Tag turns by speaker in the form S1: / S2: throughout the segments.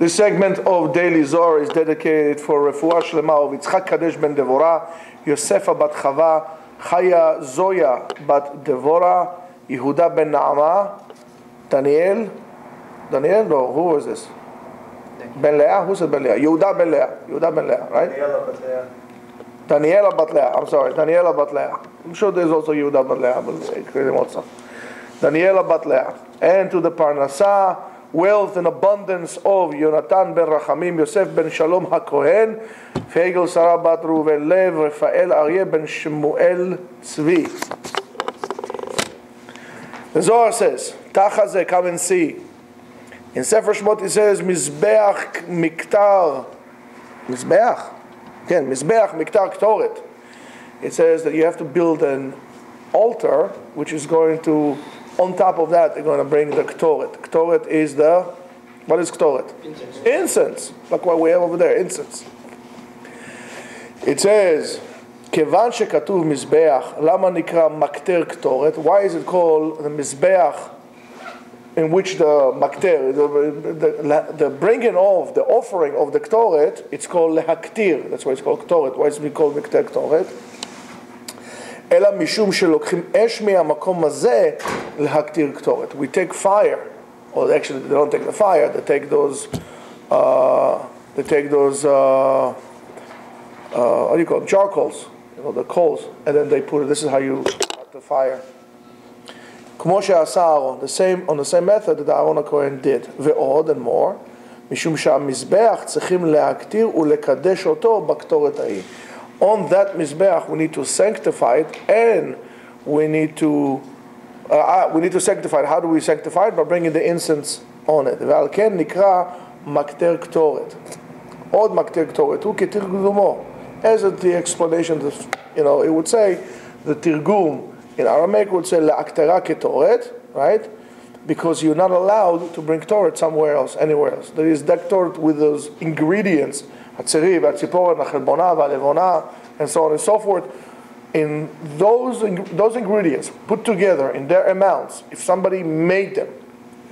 S1: This segment of Daily Zohar is dedicated for Refuah Shlema of Yitzchak Kadesh ben Devorah, Yosefa bat Chava, Chaya Zoya bat Devorah, Yehuda ben Naama, Daniel, no, who was this? Ben Leah, who said Ben Leah? Yehuda ben Leah, right? Daniela bat Leah, I'm sorry, Daniela bat Leah. I'm sure there's also Yehuda bat Leah, but Daniela bat Leah. And to the Parnasah, wealth and abundance of Yonatan ben Rachamim, Yosef ben Shalom HaKohen, Fegel Sarah bat Reuven Lev, Rafael Aryeh ben Shmuel Tzvi. The Zohar says, Tachazeh, come and see. In Sefer Shmot it says, Mizbeach Miktar. Mizbeach? Again, Mizbeach Miktar Ktoret. It says that you have to build an altar, which is going to, on top of that, they're going to bring the Ktoret. Ktoret is what is Ktoret? Incense. Like what we have over there, incense. It says, Kevan shekatuv Mizbeach, lama nikra makter Ktoret. Why is it called the Mizbeach, in which the makter, the bringing of, the offering of the Ktoret, it's called lehaktir. That's why it's called Ktoret. Why is it called makter Ktoret? אלא משום שלוקחים אש מהמקום הזה להקטיר קטורת. We take fire, or actually they don't take the fire, they take those, what do you call them, charcoals, the coals, and then they put it, this is how you start the fire. כמו שעשה אהרון, on the same method that אהרון הכהן did, ועוד and more, משום שהמזבח צריכים להקטיר ולקדש אותו בקטורת ההיא. On that Mizbeach, we need to sanctify it, and we need to sanctify it. How do we sanctify it? By bringing the incense on it. ועל כן נקרא מקטר קטורת. עוד מקטר קטורת הוא כתרגומו. As the explanation, it would say, the tirgum in Aramaic would say להקטרה קטורת, right? Because you're not allowed to bring Torah somewhere else, anywhere else. There is that Torah with those ingredients, Hatzeri, Hatziporet, Nachelbona, Valevona, and so on and so forth. In those ingredients put together in their amounts, if somebody made them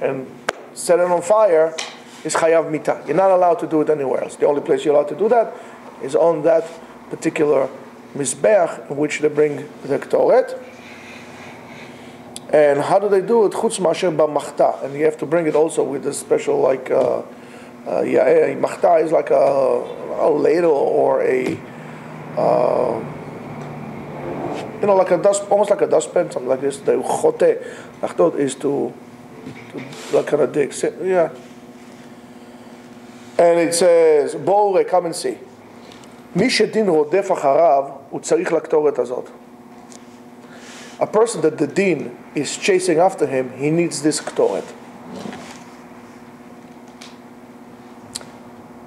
S1: and set it on fire, is Chayav Mita. You're not allowed to do it anywhere else. The only place you're allowed to do that is on that particular Mizbeach in which they bring the Ktoret. And how do they do it? Chutz ma'asher b'machta, and you have to bring it also with a special machta is like a ladle or like a dust, almost like a dustpan, something like this. The chote, machtot is to like kind of dig. Yeah. And it says, בואו come and see. מי שדין רודף אחריו, הוא צריך לקטורת הזאת. A person that the din is chasing after him, he needs this ktoret.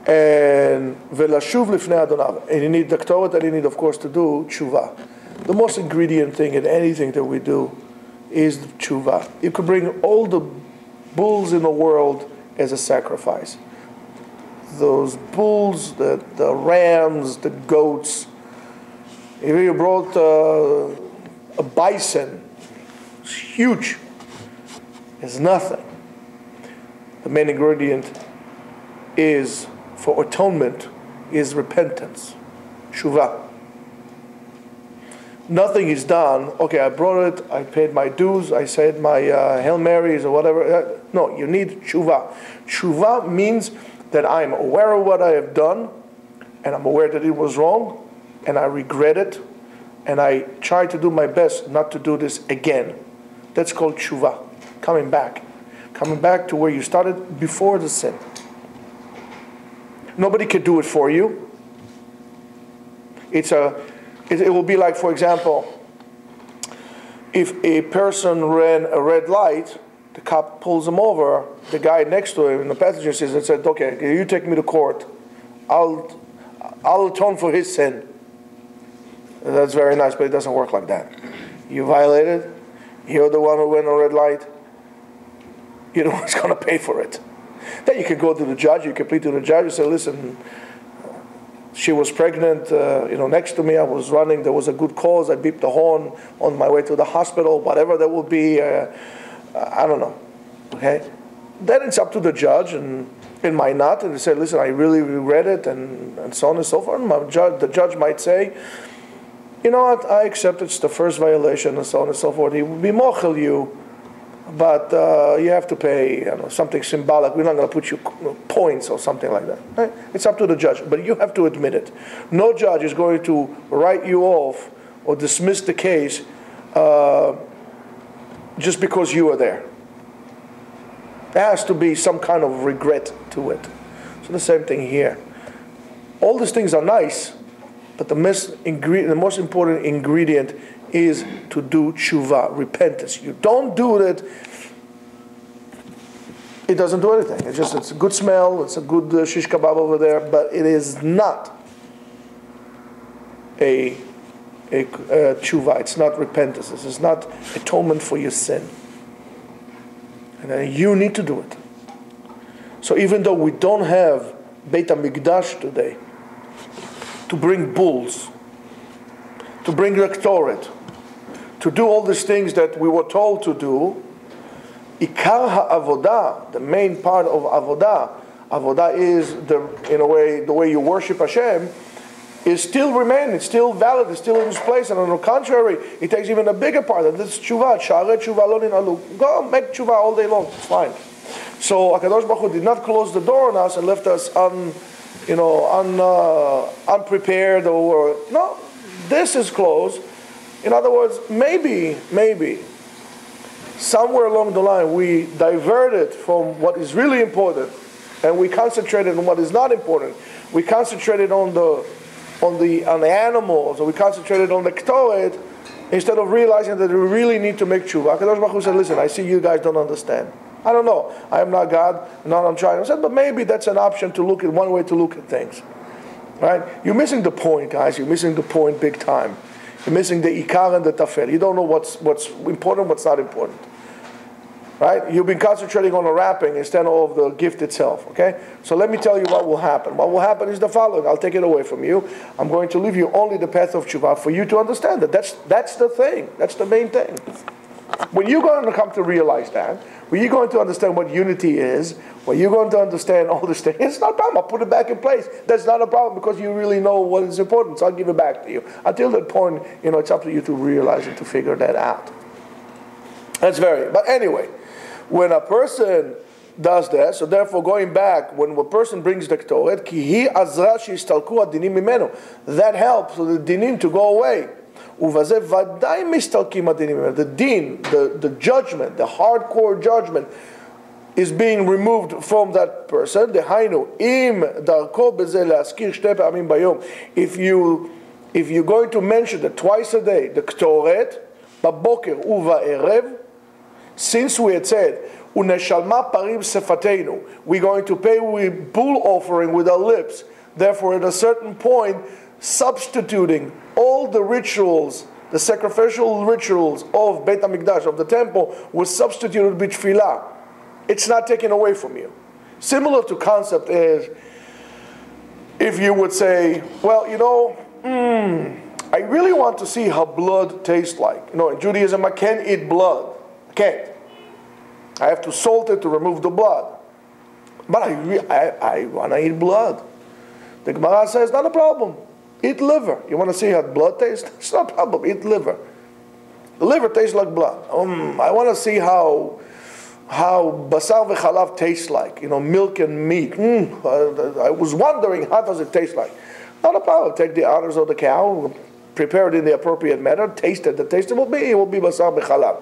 S1: And velashuv lifnei Adonav. And you need the ktoret, and you need, of course, to do tshuva. The most ingredient thing in anything that we do is tshuva. You could bring all the bulls in the world as a sacrifice. Those bulls, the rams, the goats. If you brought a bison, it's huge. It's nothing. The main ingredient is for atonement is repentance, shuvah. Nothing is done. Okay, I brought it. I paid my dues. I said my Hail Marys or whatever. No, you need shuvah. Shuvah means that I'm aware of what I have done, and I'm aware that it was wrong, and I regret it. And I try to do my best not to do this again. That's called tshuva, coming back to where you started before the sin. Nobody can do it for you. It will be like, for example, if a person ran a red light, the cop pulls him over, the guy next to him in the passenger seat said, okay, you take me to court, I'll atone for his sin. That's very nice, but it doesn't work like that. You violated, you're the one who went on red light, you're the one who's going to pay for it. Then you can go to the judge, you can plead to the judge, you say, listen, she was pregnant, next to me, I was running, there was a good cause, I beeped the horn on my way to the hospital, whatever that will be, I don't know, okay? Then it's up to the judge, and It might not, and they say, listen, I really regret it, and so on and so forth. The judge might say, you know what, I accept it's the first violation, and so on and so forth. He would be mochel you, but you have to pay something symbolic. We're not going to put you points or something like that. Right? It's up to the judge, but you have to admit it. No judge is going to write you off or dismiss the case just because you are there. There has to be some kind of regret to it. So the same thing here. All these things are nice, but the most important ingredient is to do tshuva, repentance. You don't do it, it doesn't do anything. It's a good smell, it's a good shish kebab over there, but it is not a tshuva. It's not repentance. It's not atonement for your sin. And then you need to do it. So even though we don't have Beit HaMikdash today, to bring bulls, to bring Rektoret, to do all these things that we were told to do, Ikar ha'avodah, the main part of avodah is, in a way, the way you worship Hashem, is still remain, it's still valid, it's still in its place, and on the contrary, it takes even a bigger part, and this is tshuva, sha'arei tshuva lo ninalu. Go make tshuva all day long, it's fine. So HaKadosh Baruch Hu did not close the door on us and left us unprepared, or no, this is closed. In other words, maybe, somewhere along the line we diverted from what is really important, and we concentrated on what is not important. We concentrated on the animals, or we concentrated on the ktoret, instead of realizing that we really need to make tshuva. HaKadosh Baruch Hu said, listen, I see you guys don't understand. I don't know. I am not God, not I'm trying. I said, but maybe that's an option to look at, one way to look at things. Right? You're missing the point, guys. You're missing the point big time. You're missing the ikar and the tafel. You don't know what's important, what's not important. Right? You've been concentrating on the wrapping instead of the gift itself. Okay? So let me tell you what will happen. What will happen is the following. I'll take it away from you. I'm going to leave you only the path of tshuva for you to understand that. That's the thing. That's the main thing. When you're going to come to realize that, when you're going to understand what unity is, when you're going to understand all this thing, it's not a problem. I'll put it back in place. That's not a problem because you really know what is important. So I'll give it back to you. Until that point, it's up to you to realize and to figure that out. But anyway, when a person does that, so therefore going back, when a person brings the ktoret, that helps for the dinim to go away. The din, the judgment, the hardcore judgment is being removed from that person. If you're going to mention it twice a day, the ktoret, baboker uva erev, since we had said, we're going to pay with bull offering with our lips, therefore at a certain point, substituting all the rituals, the sacrificial rituals of Beit HaMikdash, of the temple, was substituted with tefillah. It's not taken away from you. Similar to concept is, if you would say, well, I really want to see how blood tastes like. In Judaism, I can't eat blood. I can't. I have to salt it to remove the blood. But I want to eat blood. The Gemara says, not a problem. Eat liver. You want to see how blood tastes? It's not a problem. Eat liver. The liver tastes like blood. I want to see how basar v'chalav tastes like. Milk and meat. I was wondering, how does it taste like? Not a problem. Take the udders of the cow, prepare it in the appropriate manner, taste it. The taste will be basar v'chalav.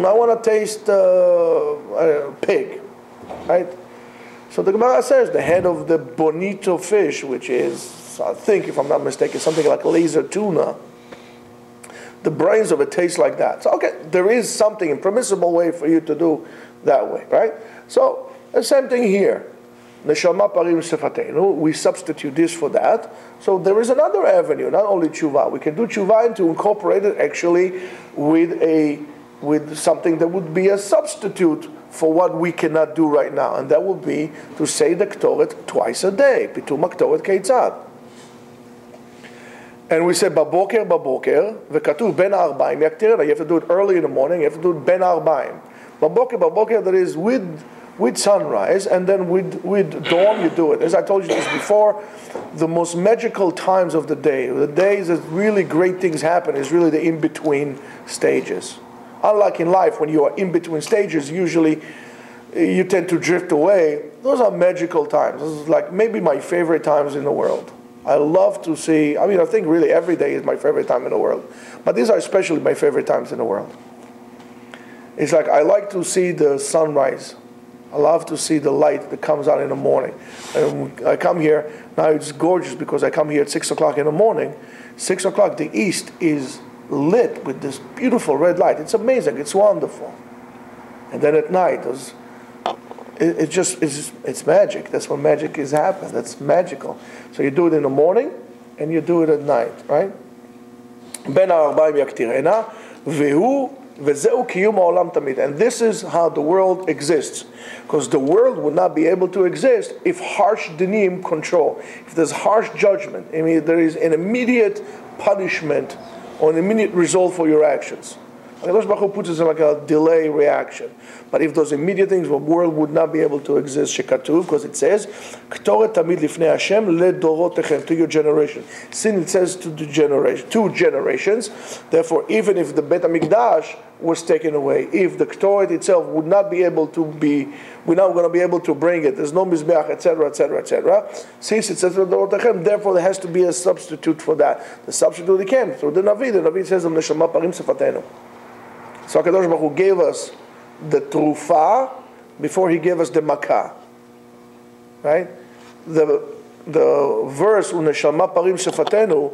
S1: I want to taste pig. Right? So the Gemara says the head of the bonito fish, which is, I think, if I'm not mistaken, something like laser tuna, the brains of it taste like that. So, okay, there is something, a permissible way for you to do that way, right? So, the same thing here. Neshama parim sefatenu, we substitute this for that. So there is another avenue, not only tshuva. We can do tshuva and to incorporate it actually with something that would be a substitute for what we cannot do right now, and that would be to say the ktoret twice a day. Pitum ktoret keitzad. And we say baboker, v'katuv ben ha'arbaim yaktirena. You have to do it early in the morning. You have to do it ben ha'arbaim. Baboker, that is with with sunrise, and then with dawn you do it. As I told you this before, the most magical times of the days that really great things happen, is really the in-between stages. Unlike in life, when you are in between stages, usually you tend to drift away. Those are magical times. This is like maybe my favorite times in the world. I love to see, I think really every day is my favorite time in the world. But these are especially my favorite times in the world. It's like I like to see the sunrise. I love to see the light that comes out in the morning. And I come here, now it's gorgeous because I come here at 6 o'clock in the morning. 6 o'clock, the east is lit with this beautiful red light. It's amazing, it's wonderful. And then at night, it's magic. That's when magic is happening. That's magical. So you do it in the morning and you do it at night, right? בין הארבעים יקטירנה, וזהו קיום העולם תמיד. And this is how the world exists. Because the world would not be able to exist if harsh dinim control. If there's harsh judgment, there is an immediate punishment or an immediate result for your actions. HaKadosh Baruch Hu puts us in like a delay reaction. But if those immediate things, the world would not be able to exist. Shekatuv, because it says, Ktoret tamid lifnei Hashem ledorotechem, to your generation. Sin, it says to the generation, 2 generations. Therefore, even if the Bet HaMikdash was taken away, if the Ktoret itself would not be able to be, we're not going to be able to bring it, there's no Mizbeach, etc., etc., etc. Since it says ledorotechem, therefore there has to be a substitute for that. The substitute came through the Navi. The Navi says, Neshama parim sefatenu. So HaKadosh Baruch Hu gave us the trufa before he gave us the makkah. Right? The verse Uneshama parim shefatenu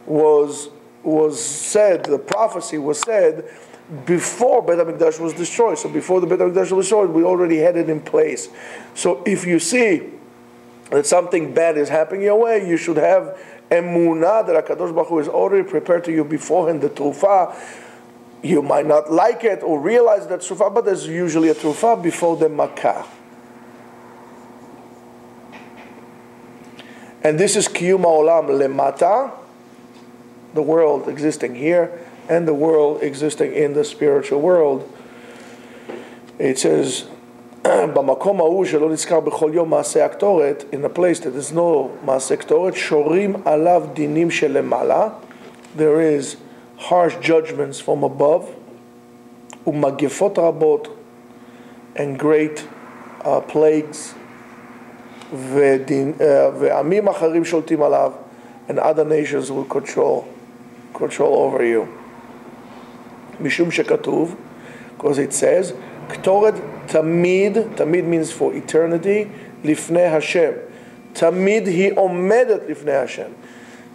S1: was said, the prophecy was said before Bet HaMikdash was destroyed. So before the Bet HaMikdash was destroyed, we already had it in place. So if you see that something bad is happening your way, you should have emunah that HaKadosh Baruch Hu is already prepared to you beforehand, the trufa. You might not like it or realize that trufa, but there's usually a trufa before the makkah. And this is kiyum ha'olam lemata, the world existing here, and the world existing in the spiritual world. It says, במקום ההוא שלא נזכר בכל יום מעשה הקטורת, in a place that there's no מעשה קטורת, שורים עליו דינים שלמעלה, there is harsh judgments from above, umagifot rabot, and great plagues, ve'amim acharim sholtim alav, and other nations will control over you. Mishum shekatuv, because it says, ktoret tamid means for eternity, lifnei Hashem. Tamid hi omedet lifnei Hashem.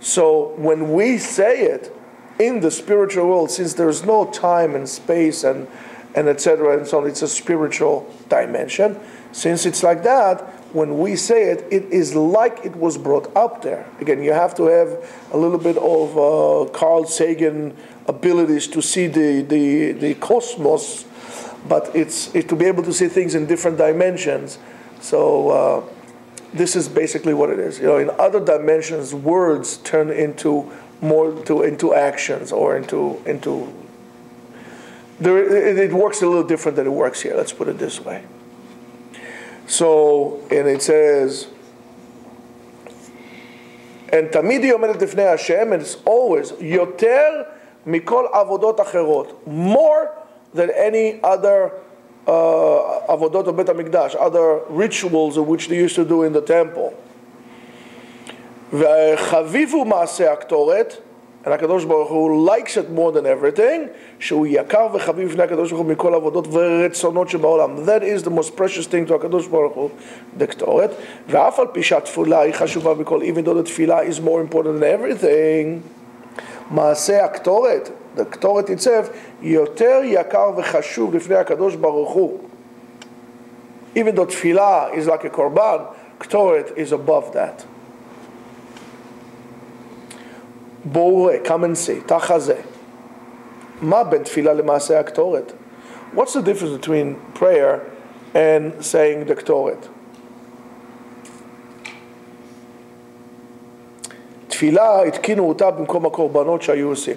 S1: So when we say it, in the spiritual world, since there's no time and space and etc. and so on, it's a spiritual dimension. Since it's like that, when we say it, it is like it was brought up there. Again, you have to have a little bit of Carl Sagan abilities to see the cosmos, but it's to be able to see things in different dimensions. So this is basically what it is. In other dimensions, words turn into actions or into it works a little different than it works here. Let's put it this way. So, and it says, and tamid hi omedet lifnei Hashem, and it's always yoter mikol avodot acherot, more than any other avodot of Bet HaMikdash, other rituals of which they used to do in the temple. וחביבו מעשה הקטורת, and HaKadosh Baruch Hu likes it more than everything, שהוא יקר וחביב לפני HaKadosh Baruch Hu מכל עבודות ורצונות שבעולם. That is the most precious thing to HaKadosh Baruch Hu, the קטורת. ואף על פי שהתפילה היא חשובה בכל, even though the תפילה is more important than everything, מעשה הקטורת, the קטורת itself, יותר יקר וחשוב לפני HaKadosh Baruch Hu. Even though תפילה is like a korban, קטורת is above that. בואו, come and see, תחזה. מה בין תפילה למעשה הקטורת? What's the difference between prayer and saying the קטורת? תפילה, התקינו אותה במקום הקורבנות שהיו עושים.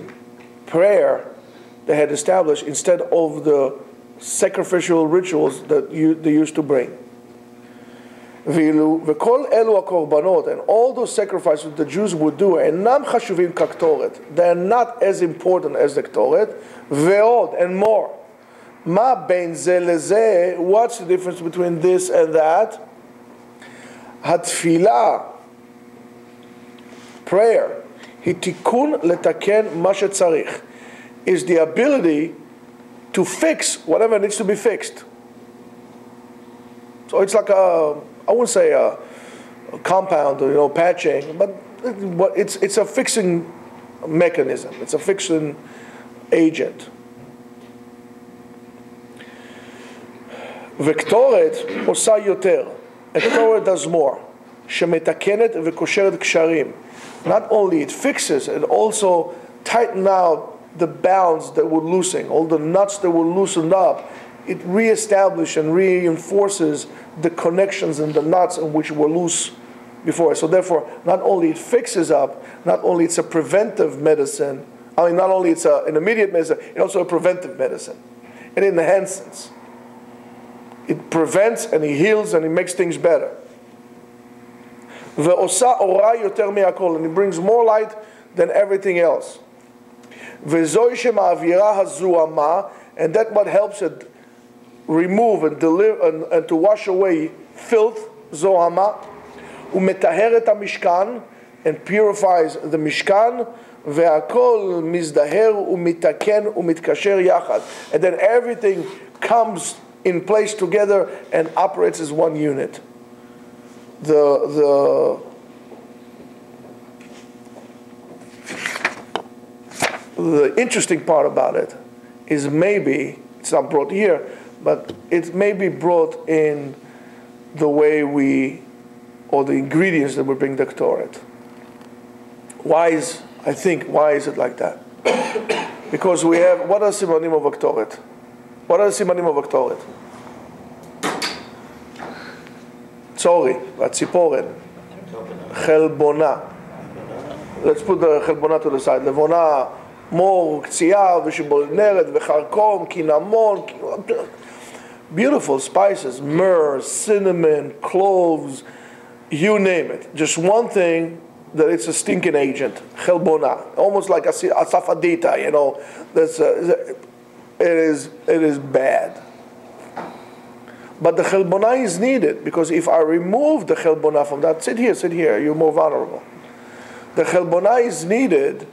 S1: Prayer, they had established, instead of the sacrificial rituals that they used to bring. וכל אלו הקורבנות, and all those sacrifices the Jews would do, אינם חשובים כקטורת. They're not as important as the קטורת, ועוד, and more. מה בין זה לזה? What's the difference between this and that? התפילה, prayer, היא תיקון לתקן מה שצריך, is the ability to fix whatever needs to be fixed. So it's like I wouldn't say a compound or patching, but it's a fixing mechanism. It's a fixing agent. וקטורת עושה יותר. הקטורת does more. שמתקנת וקושרת קשרים. Not only it fixes, it also tightens out the bounds that were loosened, all the nuts that were loosened up. It reestablishes and reinforces the connections and the nuts in which were loose before. So therefore, not only it fixes up, not only it's a preventive medicine, not only it's an immediate medicine, it's also a preventive medicine. It enhances. It prevents and it heals and it makes things better. ועושה אורה יותר מהכל, and it brings more light than everything else. וזוהי שמעבירה הזוהמה, and that what helps it remove and deliver and to wash away filth, זוהמה, ומטהר את המשכן, and purifies the משכן, והכל מזדהר ומתקן ומתקשר יחד. And then everything comes in place together and operates as one unit. The interesting part about it is maybe, it's not brought here, but it may be brought in the way or the ingredients that we bring the Ktoret. Why is it like that? Because we have, what are the simonim of a Ktoret? What are the simonim of a Ktoret? Tzori, vatziporen, chelbona. Let's put the chelbona to the side. Levona, mor, ktsiya, v'shibol neret, v'charkom, kinamon. Beautiful spices, myrrh, cinnamon, cloves, you name it. Just one thing that it's a stinking agent, chelbona. Almost like a safadita, That's it is bad. But the chelbona is needed, because if I remove the chelbona from that, sit here, you're more vulnerable. The chelbona is needed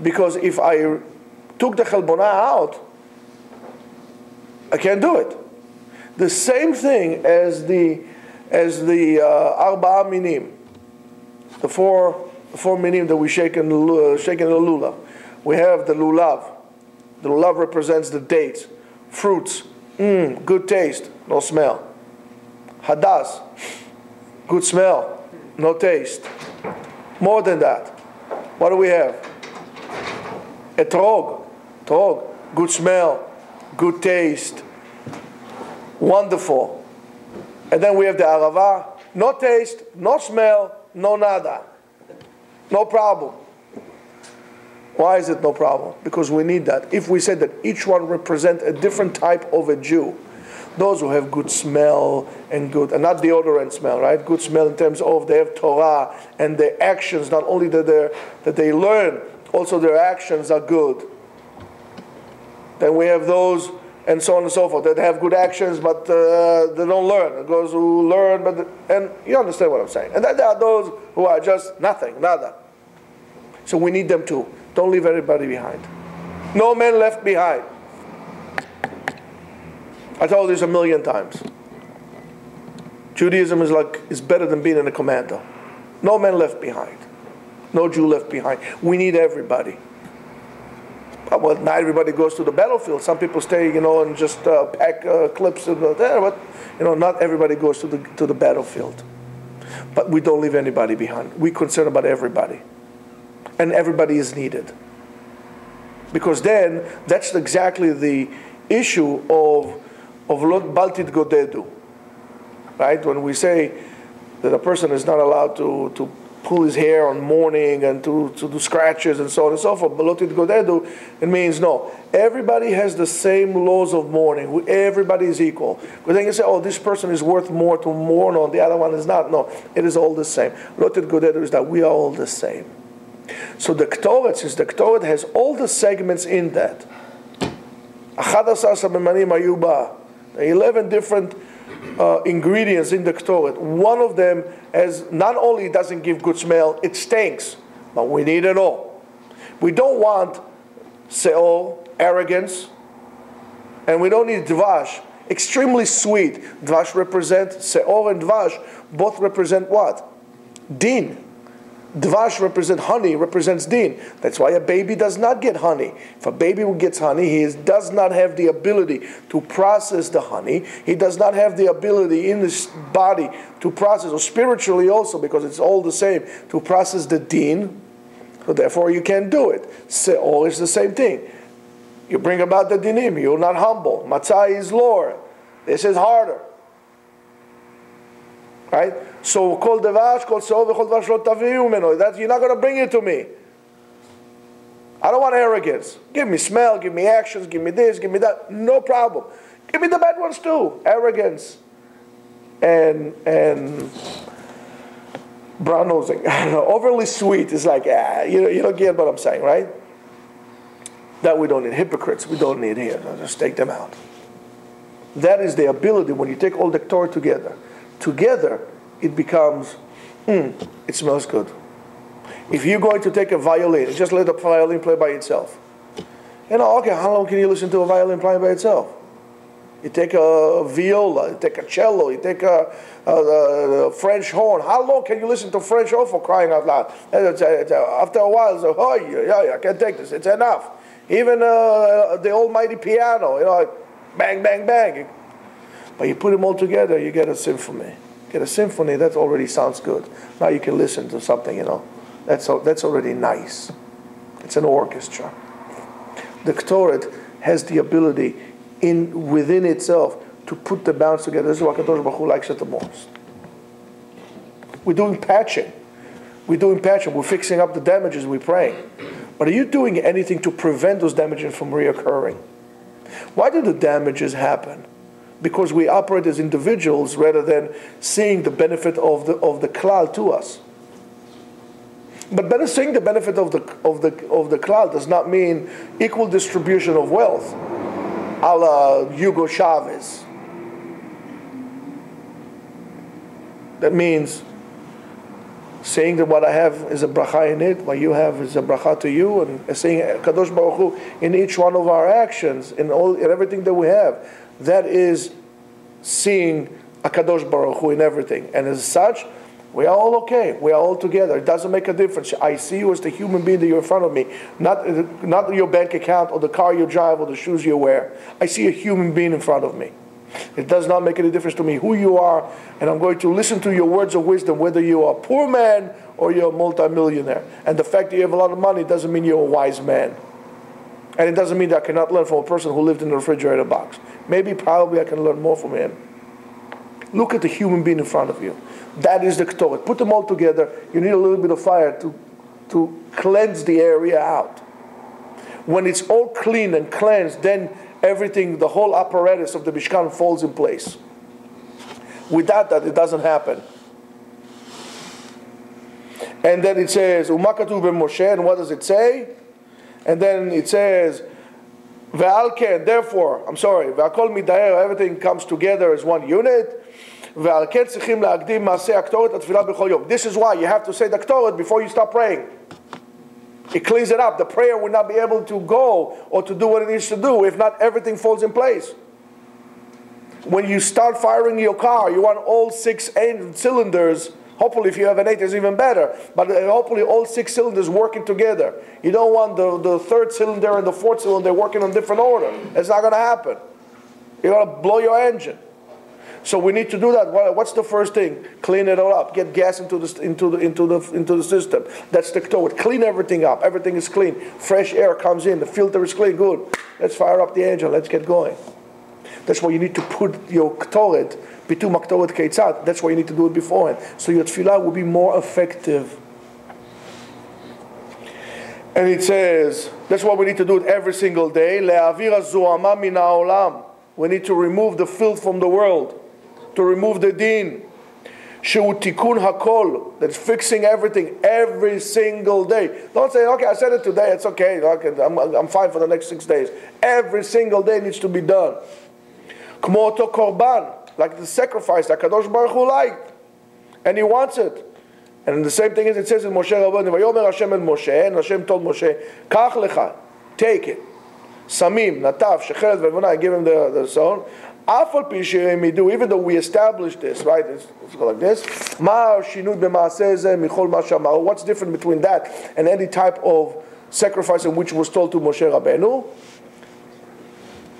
S1: because if I took the chelbona out, I can't do it. The same thing as the arba'a minim, the four minim that we shake in the lulav. We have the lulav. The lulav represents the dates, fruits, good taste, no smell. Hadas, good smell, no taste. More than that, what do we have? Etrog, good smell, good taste, wonderful. And then we have the arava, no taste, no smell, no nada. No problem. Why is it no problem? Because we need that. If we said that each one represents a different type of a Jew, those who have good smell and not deodorant smell, right? Good smell in terms of they have Torah and their actions, not only that they learn, also their actions are good. Then we have those, and so on and so forth, that have good actions, but they don't learn. Those who learn, and you understand what I'm saying. And then there are those who are just nothing, nada. So we need them too. Don't leave everybody behind. No man left behind. I told you this a million times. Judaism is better than being in a commando. No man left behind. No Jew left behind. We need everybody. Well, not everybody goes to the battlefield. Some people stay, and just pack clips there. But not everybody goes to the battlefield. But we don't leave anybody behind. We're concerned about everybody, and everybody is needed. Because then that's exactly the issue of lot baltit godedu, right? When we say that a person is not allowed to pull his hair on morning and to do scratches and so on and so forth. Belotit godedu, it means no. Everybody has the same laws of mourning. Everybody is equal. But then you say, oh, this person is worth more to mourn on, the other one is not. No, it is all the same. Belotit godedu is that we are all the same. So the Ktoret, since the Ktoret has all the segments in that, 11 different ingredients in the Ktoret. One of them has, not only doesn't give good smell, it stinks, but we need it all. We don't want se'or, arrogance, and we don't need dvash, extremely sweet. Dvash represents, se'or and dvash both represent what? Din. Dvash represents honey, represents din. That's why a baby does not get honey. If a baby gets honey, he does not have the ability to process the honey. He does not have the ability in his body to process, or spiritually also, because it's all the same, to process the din. So therefore you can't do it. Se'or is the same thing. You bring about the dinim, you're not humble. Matzah is lower. This is harder. Right? So kol devash, kol se'or, v'chol devash lo taviu meno. That you're not going to bring it to me. I don't want arrogance. Give me smell, give me actions, give me this, give me that. No problem. Give me the bad ones too. Arrogance and brown nosing. I don't know. Overly sweet is like, you don't get what I'm saying, right? That we don't need. Hypocrites, we don't need here. Just take them out. That is the ability when you take all the Torah together. Together, it becomes, it smells good. If you're going to take a violin, just let the violin play by itself. Okay, how long can you listen to a violin playing by itself? You take a viola, you take a cello, you take a French horn. How long can you listen to French horn, for crying out loud? After a while, it's like, oh, yeah, I can't take this. It's enough. Even the almighty piano, like bang, bang, bang. But you put them all together, you get a symphony. Get a symphony, that already sounds good. Now you can listen to something, that's already nice. It's an orchestra. The Ktoret has the ability within itself to put the bounds together. This is what Kadosh Baruch Hu likes it the most. We're doing patching. We're fixing up the damages, we're praying. But are you doing anything to prevent those damages from reoccurring? Why do the damages happen? Because we operate as individuals rather than seeing the benefit of the klal to us. But seeing the benefit of the klal does not mean equal distribution of wealth, a la Hugo Chavez. That means saying that what I have is a bracha in it, what you have is a bracha to you, and saying Kadosh Baruch Hu in each one of our actions, in everything that we have. That is seeing a Kadosh Baruch Hu in everything. And as such, we are all okay. We are all together. It doesn't make a difference. I see you as the human being that you're in front of me, not your bank account or the car you drive or the shoes you wear. I see a human being in front of me. It does not make any difference to me who you are, and I'm going to listen to your words of wisdom, whether you are a poor man or you're a multimillionaire. And the fact that you have a lot of money doesn't mean you're a wise man. And it doesn't mean that I cannot learn from a person who lived in a refrigerator box. Probably I can learn more from him. Look at the human being in front of you. That is the Ktoret. Put them all together. You need a little bit of fire to cleanse the area out. When it's all clean and cleansed, then everything, the whole apparatus of the Mishkan falls in place. Without that, it doesn't happen. And then it says, Uma katuv b'Moshe, and what does it say? And then it says, Ve'al ken, therefore, Ve'akol midaher, everything comes together as one unit. Ve'al ken tzrichim la'akdim ma'aseh haktoret atfilah b'chol yom. This is why you have to say the Ktoret before you start praying. It cleans it up. The prayer will not be able to go or to do what it needs to do if not everything falls in place. When you start firing your car, you want all 6 cylinders. Hopefully if you have an 8 it's even better. But hopefully all 6 cylinders working together. You don't want the 3rd cylinder and the 4th cylinder working in different order. It's not going to happen. You're going to blow your engine. So we need to do that. What's the first thing? Clean it all up. Get gas into the system. That's the Ktoret. Clean everything up. Everything is clean. Fresh air comes in. The filter is clean. Good. Let's fire up the engine. Let's get going. That's why you need to put your Ktoret, bitum Ktoret keitzat. That's why you need to do it beforehand. So your tefillah will be more effective. And it says, that's what we need to do it every single day. Le'avir hazohama min ha'olam. We need to remove the filth from the world, to remove the din. Shehu tikun hakol, that's fixing everything every single day. Don't say, okay, I said it today, it's okay, I'm fine for the next 6 days. Every single day needs to be done. Kmo oto korban, like the sacrifice that Kadosh Baruch Hu liked, and He wants it. And the same thing as it says in Moshe Rabbeinu, Vayomer Hashem el Moshe, and Hashem told Moshe, Kach lecha, take it. Samim, Natav, Shechelet, Vevonah, I give him the stone. Afal pi she'emidu, even though we established this, right? It's like this. Ma shinut b'maaseh zeh michol ma shamaru. What's different between that and any type of sacrifice in which was told to Moshe Rabbeinu?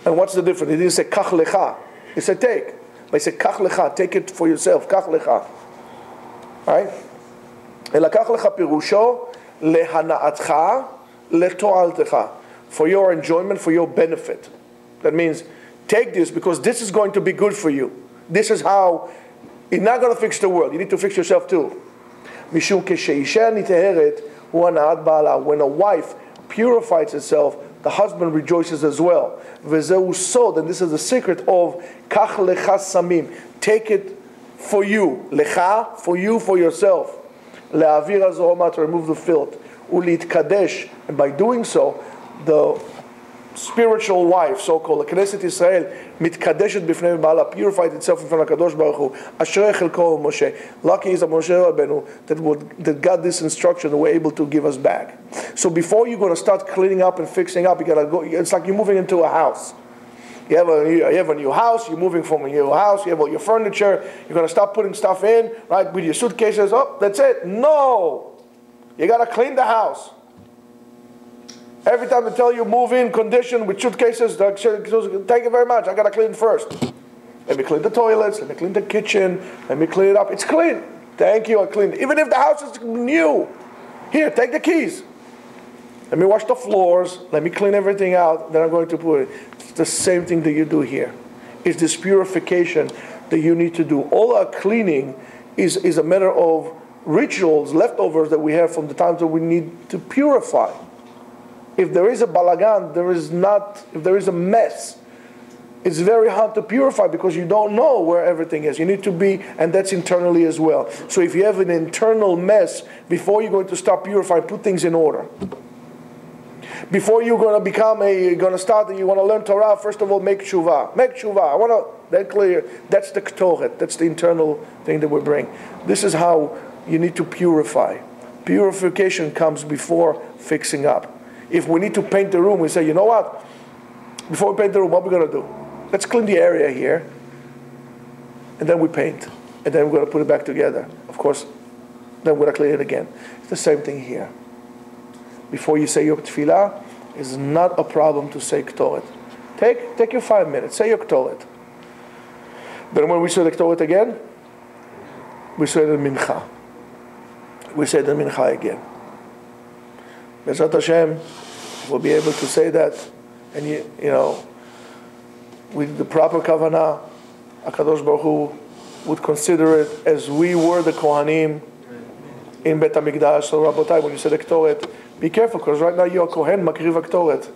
S1: And what's the difference? He didn't say Kach lecha. He said take. But he said Kach lecha, take it for yourself. Kach lecha. Right? Elakach lecha pirusho lehana'atcha leto'altecha. For your enjoyment, for your benefit. That means, take this because this is going to be good for you. This is how, you're not going to fix the world. You need to fix yourself too. Mishum kesheisha niteheret hu hana'at ba'ala. When a wife purifies herself, the husband rejoices as well. V'zehu sod, and this is the secret of kach lecha samim. Take it for you. Lecha, for you, for yourself. Le'avir hazohama, to remove the filth. Ulit kadesh, and by doing so, the spiritual wife, so-called, the Knesset Israel, mitkadeshet b'fnei ba'ala, purified itself in front of Kadosh Baruch Hu. Ashrei chelko Moshe. Lucky is a Moshe Rabbeinu that got this instruction and were able to give us back. So before you're going to start cleaning up and fixing up, you got to go. It's like you're moving into a house. You have a new house. You're moving from a new house. You have all your furniture. You're going to start putting stuff in, right? With your suitcases. Oh, that's it. No, you got to clean the house. Every time they tell you move in condition with suitcases, thank you very much. I got to clean first. Let me clean the toilets. Let me clean the kitchen. Let me clean it up. It's clean. Thank you. I cleaned it. Even if the house is new. Here, take the keys. Let me wash the floors. Let me clean everything out. Then I'm going to put it. It's the same thing that you do here. It's this purification that you need to do. All our cleaning is a matter of rituals, leftovers that we have from the times that we need to purify. If there is a balagan, if there is a mess, it's very hard to purify because you don't know where everything is. You need to be, and that's internally as well. So if you have an internal mess, before you're going to start purifying, put things in order. Before you're going to start and you want to learn Torah, first of all, make tshuva. Make tshuva. That clear. That's the ktoret. That's the internal thing that we bring. This is how you need to purify. Purification comes before fixing up. If we need to paint the room, we say, you know what? Before we paint the room, what are we going to do? Let's clean the area here. And then we paint. And then we're going to put it back together. Of course, then we're going to clean it again. It's the same thing here. Before you say your tefillah, it's not a problem to say ktoret. Take your 5 minutes. Say your ktoret. Then when we say the ktoret again, we say the mincha. We say the mincha again. B'ezrat Hashem, we'll be able to say that, and you know, with the proper kavanah, HaKadosh Baruch Hu would consider it as we were the Kohanim in Bet HaMikdash. So Rabotai, when you say the Ktoret, be careful, because right now you are Kohen Makriv HaKtoret.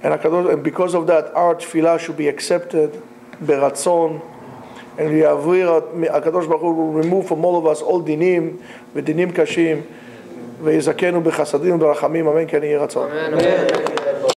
S1: And because of that, our tefillah should be accepted, beratzon, and HaKadosh Baruch Hu will remove from all of us all dinim, v'dinim kashim, ויזכנו בחסדים וברחמים, אמן כן יהי רצון.